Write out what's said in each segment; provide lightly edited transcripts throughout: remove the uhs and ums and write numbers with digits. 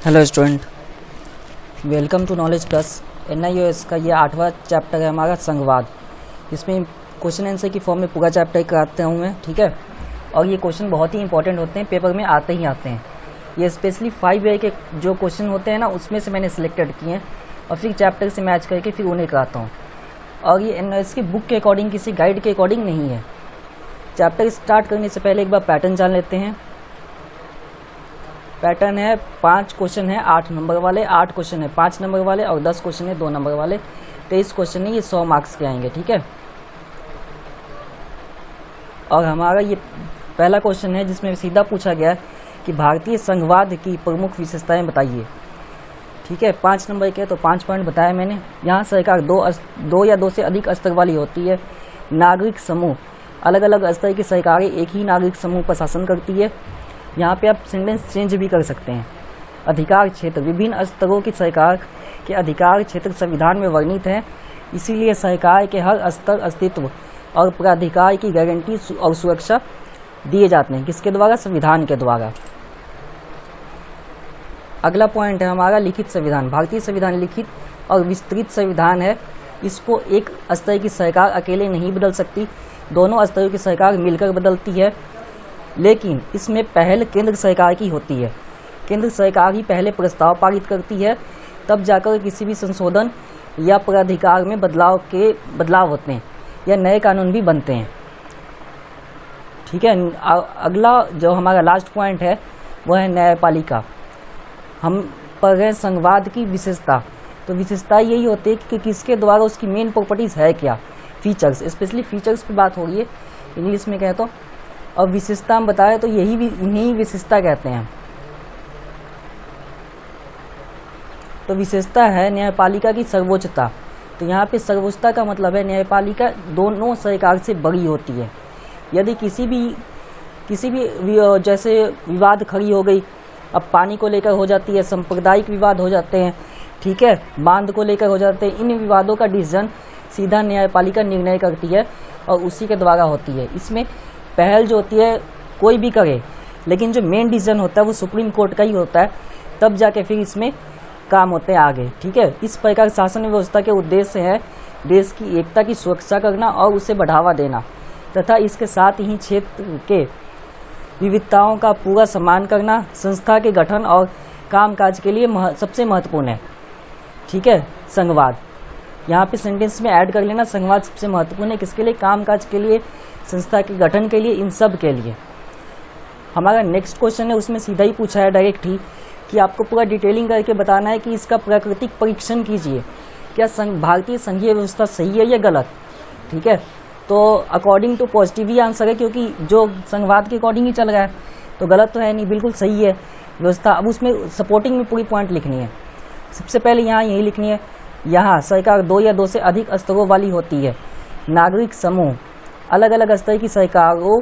Hello student, welcome to knowledge plus. NIOS का ये 8वां chapter है हमारा संघवाद। इसमें क्वेश्चन आंसर की फॉर्म में पूरा चैप्टर कराता हूँ मैं, ठीक है। और ये क्वेश्चन बहुत ही इंपॉर्टेंट होते हैं, पेपर में आते ही आते हैं। ये स्पेशली 5 ईयर के जो क्वेश्चन होते हैं ना, उसमें से मैंने सिलेक्टेड किए हैं और फिर चैप्टर से मैच करके फिर उन्हें कराता हूँ। और ये NIOS की बुक के अकॉर्डिंग, किसी गाइड के अकॉर्डिंग नहीं है। चैप्टर स्टार्ट करने से पहले एक बार पैटर्न जान लेते हैं। पैटर्न है 5 क्वेश्चन है 8 नंबर वाले, 8 क्वेश्चन है 5 नंबर वाले और 10 क्वेश्चन है 2 नंबर वाले। 23 क्वेश्चन है, ये 100 मार्क्स के आएंगे, ठीक है। और हमारा ये पहला क्वेश्चन है जिसमें सीधा पूछा गया कि भारतीय संघवाद की प्रमुख विशेषताएं बताइए, ठीक है। 5 नंबर के तो 5 पॉइंट बताया मैंने। यहाँ सरकार दो या दो से अधिक स्तर वाली होती है। नागरिक समूह, अलग अलग स्तर की सरकारें एक ही नागरिक समूह पर शासन करती है। यहाँ पे आप सेंटेंस चेंज भी कर सकते हैं। अधिकार क्षेत्र, विभिन्न स्तरों की सरकार के अधिकार क्षेत्र संविधान में वर्णित हैं, इसीलिए सरकार के हर स्तर अस्तित्व और प्राधिकार की गारंटी और सुरक्षा दिए जाते हैं। किसके द्वारा? संविधान के द्वारा। अगला पॉइंट है हमारा लिखित संविधान। भारतीय संविधान लिखित और विस्तृत संविधान है। इसको एक स्तर की सरकार अकेले नहीं बदल सकती, दोनों स्तरों की सरकार मिलकर बदलती है। लेकिन इसमें पहल केंद्र सरकार की होती है। केंद्र सरकार ही पहले प्रस्ताव पारित करती है, तब जाकर किसी भी संशोधन या प्राधिकार में बदलाव होते हैं या नए कानून भी बनते हैं, ठीक है। अगला जो हमारा लास्ट पॉइंट है वह है न्यायपालिका। हम पढ़ रहे हैं संघवाद की विशेषता। तो विशेषता यही होती है कि किसके द्वारा, उसकी मेन प्रॉपर्टीज है क्या, फीचर्स, स्पेशली फीचर्स पे बात हो रही है इंग्लिश में कहे तो। और विशेषता हम बताएं तो इन्हीं विशेषता कहते हैं। तो विशेषता है न्यायपालिका की सर्वोच्चता। तो यहाँ पे सर्वोच्चता का मतलब है न्यायपालिका दोनों सरकार से बड़ी होती है। यदि किसी भी जैसे विवाद खड़ी हो गई, अब पानी को लेकर हो जाती है, सांप्रदायिक विवाद हो जाते हैं, ठीक है, बांध को लेकर हो जाते हैं, इन विवादों का डिसीजन सीधा न्यायपालिका निर्णय करती है और उसी के द्वारा होती है। इसमें पहल जो होती है कोई भी करे, लेकिन जो मेन डिसीजन होता है वो सुप्रीम कोर्ट का ही होता है, तब जाके फिर इसमें काम होते हैं आगे, ठीक है। इस प्रकार शासन व्यवस्था के उद्देश्य है देश की एकता की सुरक्षा करना और उसे बढ़ावा देना, तथा इसके साथ ही क्षेत्र के विविधताओं का पूरा सम्मान करना संस्था के गठन और कामकाज के लिए सबसे महत्वपूर्ण है, ठीक है। संघवाद यहाँ पे सेंटेंस में ऐड कर लेना, संघवाद सबसे महत्वपूर्ण है किसके लिए? कामकाज के लिए, संस्था के गठन के लिए, इन सब के लिए। हमारा नेक्स्ट क्वेश्चन है, उसमें सीधा ही पूछा है डायरेक्ट ही कि आपको पूरा डिटेलिंग करके बताना है कि इसका प्राकृतिक परीक्षण कीजिए, क्या भारतीय संघीय व्यवस्था सही है या गलत, ठीक है। तो अकॉर्डिंग टू पॉजिटिव ही आंसर है, क्योंकि जो संघवाद के अकॉर्डिंग ही चल रहा है, तो गलत तो है नहीं, बिल्कुल सही है व्यवस्था। अब उसमें सपोर्टिंग में पूरी पॉइंट लिखनी है। सबसे पहले यहाँ यही लिखनी है, यहाँ सरकार 2 या 2 से अधिक स्तरों वाली होती है। नागरिक समूह, अलग अलग स्तर की सरकारों,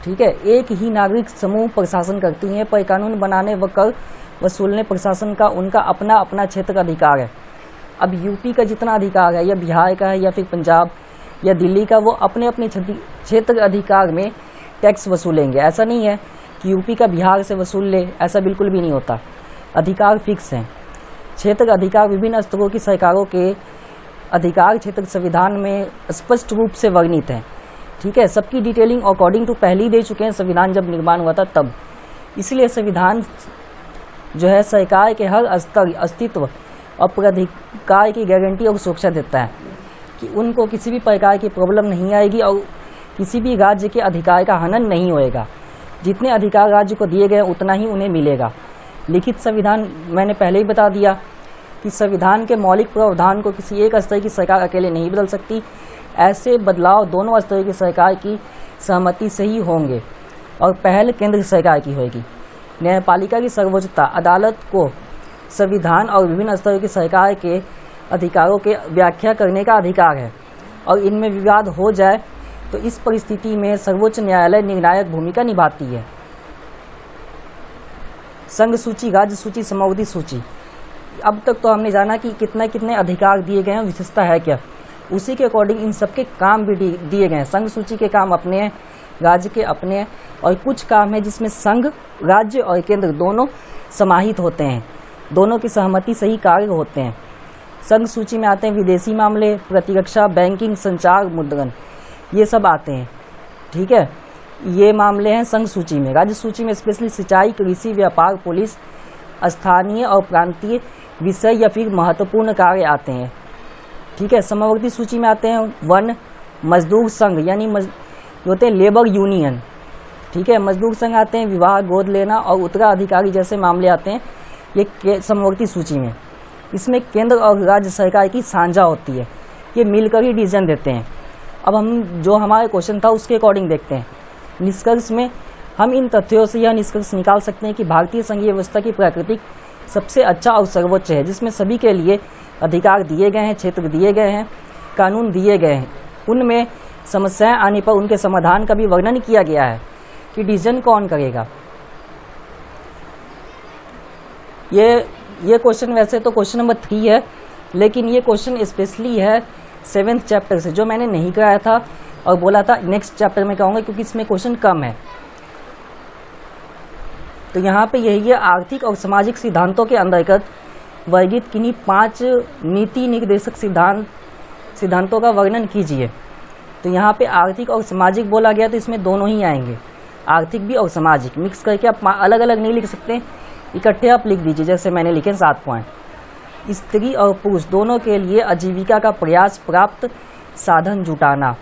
ठीक है, एक ही नागरिक समूह प्रशासन करती हैं, पर कानून बनाने व कर वसूलने प्रशासन का उनका अपना अपना क्षेत्र का अधिकार है। अब यूपी का जितना अधिकार है या बिहार का है या फिर पंजाब या दिल्ली का, वो अपने अपने क्षेत्र अधिकार में टैक्स वसूलेंगे। ऐसा नहीं है कि यूपी का बिहार से वसूल ले, ऐसा बिल्कुल भी नहीं होता। अधिकार फिक्स हैं। क्षेत्र अधिकार विभिन्न स्तरों की सरकारों के अधिकार क्षेत्र संविधान में स्पष्ट रूप से वर्णित है, ठीक है। सबकी डिटेलिंग अकॉर्डिंग टू पहले ही दे चुके हैं, संविधान जब निर्माण हुआ था तब। इसलिए संविधान जो है सरकार के हर स्तर, अस्तित्व और प्राधिकार की गारंटी और सुरक्षा देता है कि उनको किसी भी प्रकार की प्रॉब्लम नहीं आएगी और किसी भी राज्य के अधिकार का हनन नहीं होएगा। जितने अधिकार राज्य को दिए गए उतना ही उन्हें मिलेगा। लिखित संविधान मैंने पहले ही बता दिया कि संविधान के मौलिक प्रावधान को किसी एक स्तर की सरकार अकेले नहीं बदल सकती। ऐसे बदलाव दोनों स्तरों की सरकार की सहमति से ही होंगे और पहल केंद्र सरकार की होगी। न्यायपालिका की सर्वोच्चता, अदालत को संविधान और विभिन्न स्तरों की सरकार के अधिकारों के व्याख्या करने का अधिकार है और इनमें विवाद हो जाए तो इस परिस्थिति में सर्वोच्च न्यायालय निर्णायक भूमिका निभाती है। संघ सूची, राज्य सूची, समवर्ती सूची। अब तक तो हमने जाना कि कितने अधिकार दिए गए हैं, विशेषता है क्या, उसी के अकॉर्डिंग इन सबके काम भी दिए गए हैं। संघ सूची के काम अपने हैं, राज्य के अपने हैं, और कुछ काम है जिसमें संघ, राज्य और केंद्र दोनों समाहित होते हैं, दोनों की सहमति से ही कार्य होते हैं। संघ सूची में आते हैं विदेशी मामले, प्रतिरक्षा, बैंकिंग, संचार, मुद्रण, ये सब आते हैं। ठीक है, ये मामले हैं संघ सूची में। राज्य सूची में स्पेशली सिंचाई, कृषि, व्यापार, पुलिस, स्थानीय और प्रांतीय विषय या फिर महत्वपूर्ण कार्य आते हैं। ठीक है, समवर्ती सूची में आते हैं वन, मजदूर संघ यानी होते हैं लेबर यूनियन। ठीक है, मजदूर संघ आते हैं, विवाह, गोद लेना और उत्तराधिकारी जैसे मामले आते हैं ये समवर्ती सूची में। इसमें केंद्र और राज्य सरकार की साझा होती है, ये मिलकर ही डिसीजन देते हैं। अब हम जो हमारा क्वेश्चन था उसके अकॉर्डिंग देखते हैं। निष्कर्ष में हम इन तथ्यों से यह निष्कर्ष निकाल सकते हैं कि भारतीय संघीय व्यवस्था की प्रकृति सबसे अच्छा और सर्वोच्च है, जिसमें सभी के लिए अधिकार दिए गए हैं, क्षेत्र दिए गए हैं, कानून दिए गए हैं। उनमें समस्याएं आने पर उनके समाधान का भी वर्णन किया गया है कि डिसीजन कौन करेगा। ये क्वेश्चन वैसे तो क्वेश्चन नंबर 3 है, लेकिन ये क्वेश्चन स्पेशली है 7th चैप्टर से, जो मैंने नहीं कराया था और बोला था नेक्स्ट चैप्टर में कहूँगा क्योंकि इसमें क्वेश्चन कम है। तो यहाँ पे यही है, आर्थिक और सामाजिक सिद्धांतों के अंतर्गत वर्गीकृत किन्हीं 5 नीति निर्देशक सिद्धांतों का वर्णन कीजिए। तो यहाँ पे आर्थिक और सामाजिक बोला गया, तो इसमें दोनों ही आएंगे, आर्थिक भी और सामाजिक मिक्स करके। आप अलग अलग नहीं लिख सकते, इकट्ठे आप लिख दीजिए, जैसे मैंने लिखे 7 पॉइंट। स्त्री और पुरुष दोनों के लिए आजीविका का प्रयास, प्राप्त साधन जुटाना।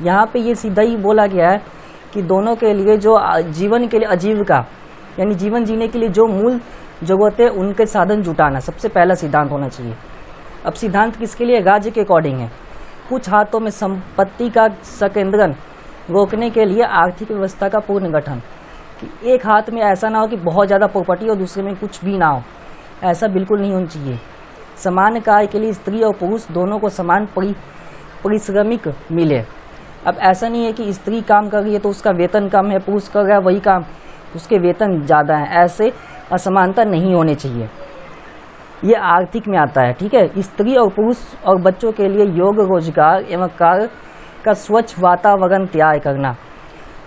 यहाँ पे ये सीधा ही बोला गया है कि दोनों के लिए जो जीवन के लिए आजीविका यानी जीवन जीने के लिए जो मूल जरूरतें उनके साधन जुटाना सबसे पहला सिद्धांत होना चाहिए। अब सिद्धांत किसके लिए? राज्य के अकॉर्डिंग है। कुछ हाथों में संपत्ति का संकेंद्रण रोकने के लिए आर्थिक व्यवस्था का पूर्ण गठन, कि एक हाथ में ऐसा ना हो कि बहुत ज़्यादा प्रॉपर्टी और दूसरे में कुछ भी ना हो, ऐसा बिल्कुल नहीं होना चाहिए। समान कार्य के लिए स्त्री और पुरुष दोनों को समान परिश्रमिक मिले। अब ऐसा नहीं है कि स्त्री काम कर रही है तो उसका वेतन कम है, पुरुष कर रहा है वही काम उसके वेतन ज़्यादा है, ऐसे असमानता नहीं होनी चाहिए। ये आर्थिक में आता है। ठीक है, स्त्री और पुरुष और बच्चों के लिए योग्य रोजगार एवं कार्य का स्वच्छ वातावरण तैयार करना।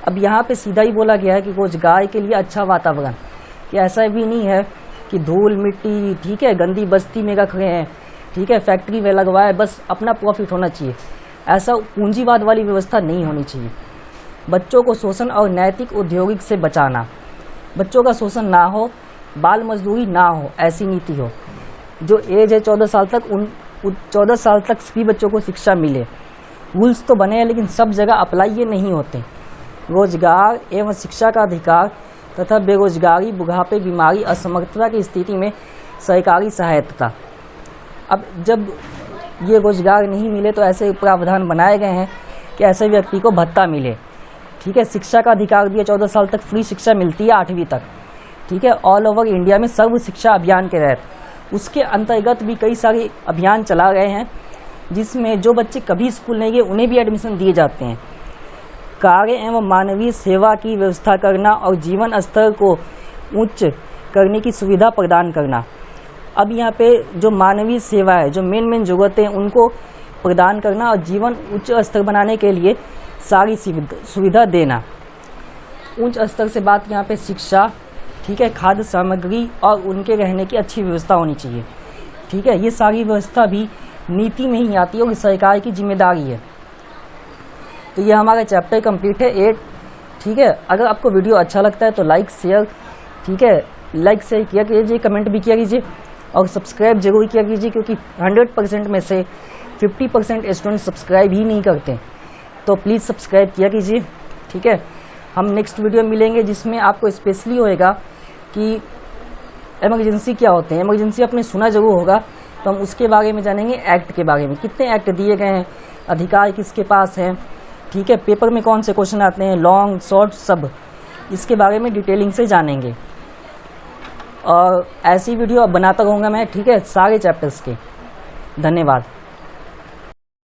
अब यहाँ पे सीधा ही बोला गया है कि रोजगार के लिए अच्छा वातावरण, कि ऐसा भी नहीं है कि धूल मिट्टी, ठीक है, गंदी बस्ती में रख रहे हैं, ठीक है, फैक्ट्री में लगवाए, बस अपना प्रॉफिट होना चाहिए, ऐसा पूंजीवाद वाली व्यवस्था नहीं होनी चाहिए। बच्चों को शोषण और नैतिक औद्योगिक से बचाना, बच्चों का शोषण ना हो, बाल मजदूरी ना हो, ऐसी नीति हो। जो एज है 14 साल तक, उन 14 साल तक सभी बच्चों को शिक्षा मिले। रूल्स तो बने हैं लेकिन सब जगह अप्लाई ये नहीं होते। रोजगार एवं शिक्षा का अधिकार तथा बेरोजगारी, बुढ़ापे, बीमारी, असमर्थता की स्थिति में सरकारी सहायता। अब जब ये रोजगार नहीं मिले तो ऐसे प्रावधान बनाए गए हैं कि ऐसे व्यक्ति को भत्ता मिले। ठीक है, शिक्षा का अधिकार दिया, 14 साल तक फ्री शिक्षा मिलती है 8वीं तक। ठीक है, ऑल ओवर इंडिया में सर्व शिक्षा अभियान के तहत उसके अंतर्गत भी कई सारे अभियान चला गए हैं, जिसमें जो बच्चे कभी स्कूल नहीं गए उन्हें भी एडमिशन दिए जाते हैं। कार्य एवं मानवीय सेवा की व्यवस्था करना और जीवन स्तर को उच्च करने की सुविधा प्रदान करना। अब यहाँ पे जो मानवीय सेवा है, जो मेन जरूरतें हैं उनको प्रदान करना और जीवन उच्च स्तर बनाने के लिए सारी सुविधा देना। उच्च स्तर से बात यहाँ पे शिक्षा, ठीक है, खाद्य सामग्री और उनके रहने की अच्छी व्यवस्था होनी चाहिए। ठीक है, ये सारी व्यवस्था भी नीति में ही आती है और सरकार की जिम्मेदारी है। तो ये हमारा चैप्टर कंप्लीट है 8। ठीक है, अगर आपको वीडियो अच्छा लगता है तो लाइक शेयर, ठीक है, लाइक शेयर किया कीजिए, कमेंट भी किया कीजिए और सब्सक्राइब जरूर किया कीजिए, क्योंकि 100% में से 50% स्टूडेंट सब्सक्राइब ही नहीं करते। तो प्लीज़ सब्सक्राइब किया कीजिए। ठीक है, हम नेक्स्ट वीडियो मिलेंगे जिसमें आपको स्पेशली होएगा कि इमरजेंसी क्या होते हैं। इमरजेंसी आपने सुना जरूर होगा, तो हम उसके बारे में जानेंगे। एक्ट के बारे में, कितने एक्ट दिए गए हैं, अधिकार किसके पास हैं, ठीक है, पेपर में कौन से क्वेश्चन आते हैं, लॉन्ग शॉर्ट सब, इसके बारे में डिटेलिंग से जानेंगे। और ऐसी वीडियो अब बनाता रहूँगा मैं, ठीक है, सारे चैप्टर्स के। धन्यवाद।